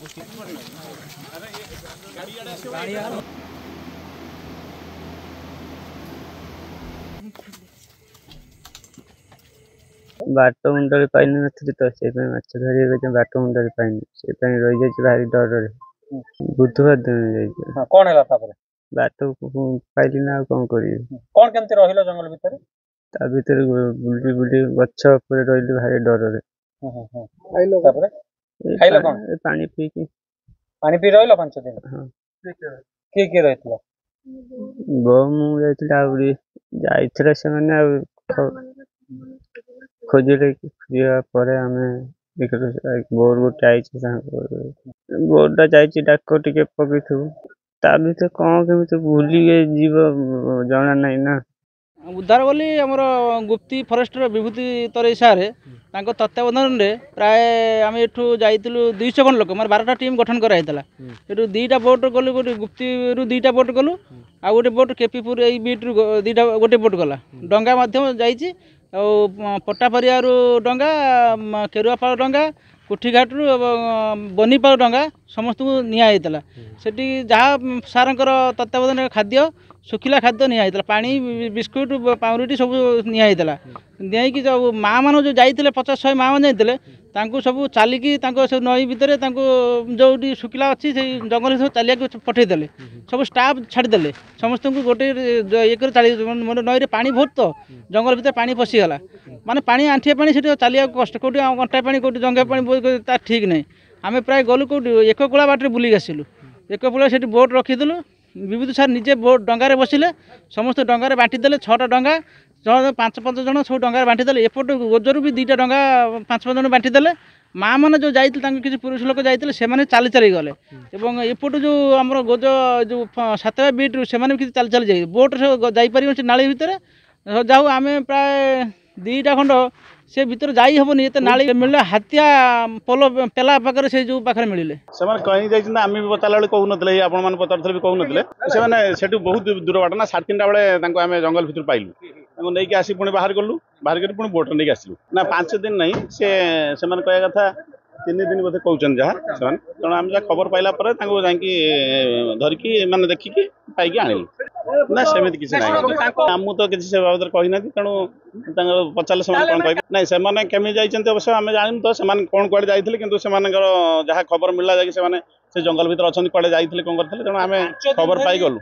बाट मुंडे पाइन नी तो से माछ धर बाट मुंडे पाइन से रही जाए भारी डर बुधवार दिन कौन है बाट पाइली ना कौन कर कौन केमती रहिलो जंगल भितर ता भीतर बुली बुली गछ ऊपर रही भारी डर पानी पीकी पानी पी रहिलो 5 दिन हाँ के रहितला बो मु जाइथिला से माने खोजिले खोजिया परे आमे बोर गोटे आई बोर्डा जाइए डाक टिके पकईथु ता भीतर कौन केमी भूली जीव जना ना ना उद्धार बोली आमर गुप्ती फरेस्टर विभूति तराई सार तत्वावधान में प्राय आम एठू जाइलु 200 खंड लोक मार 12टा टीम गठन कराइला ये 2टा बोट गलु गोटे गुप्ती रु 2टा बोट गलु आ गोटे बोट केपीपुर यही बीट रु 2टा गोटे बोट गला डंगा मध्यम जाइए पट्टापरिया डंगा केरुआपाल डंगा कुठीघाट रु बनीपाल डंगा समस्त को निआला सेठी जहाँ सारंकर तत्वावधान खाद्य सुखिला खाद्य निआला पानी बिस्कुट पाउरुटी सब निआला नहीं जो माँ मान जो जाइए 50-100 माँ मैंने जाइए सब चलिकी नई भितर जो सुखिला अच्छी से जंगल सब चलिया पठेदेले सब स्टाफ छाड़देले समस्त को गोटे ये नई पानी बहुत तो जंगल भितर पानी पशिगला माने पानी आंठिए पानी से चलिया कष्ट कौटी अंटा पानी कौटी जंगा पानी ठीक नहीं आम प्राय गलु कौटी एक कूला बाटे बुलिक आसिलु एक कूला से बोट रखीदेलु विभूति सार निजे बोट डंगार बसिले समस्त डंगार बांटीदेले 6टा डंगा 5-5 जन सब डंगार बांटीदेले एपट गोजर भी 2टा डंगा 5-5 जन बांटीदेले माँ मैंने जो जाइए किसी पुरुष लोक जाइए से चली चली गले और एपटू जो आम गोज जो 7 बीट रू से किसी चली चली जाए बोट जापर से नाली भितर जाऊ आम प्राय 2टा खंड से भीतर जाई हेनी ये नाली मिले हाथिया पोल पेला पाखे से जो पाखे मिले से कहीं जाइए आम भी बताला बेले कहून आपण पचार भी कहून से बहुत दूर बाट ना 3:30 बेले आम जंगल भितर पाइलु नहीं आसी पुणी बाहर गलु बाहर कर पुणी बोट नहीं आसलु ना 5 दिन नहीं से कह कथा 3 दिन बोधे कहते जहाँ तेणु आम जहाँ खबर पाइला धरिकी मैंने देखिकी पाई आनिलु ना सेमती किसी ना आमू तो किसी से बाबद कहना तेणु पचारे से कौन कह ना से केमी जाइए अवश्य आम जानी तो से कौन कड़े जाइए कि जहाँ खबर मिलला जाकि से जंगल भितर अच्छा कड़े जाइए कौन करते तेणु आम खबर पाई गलु।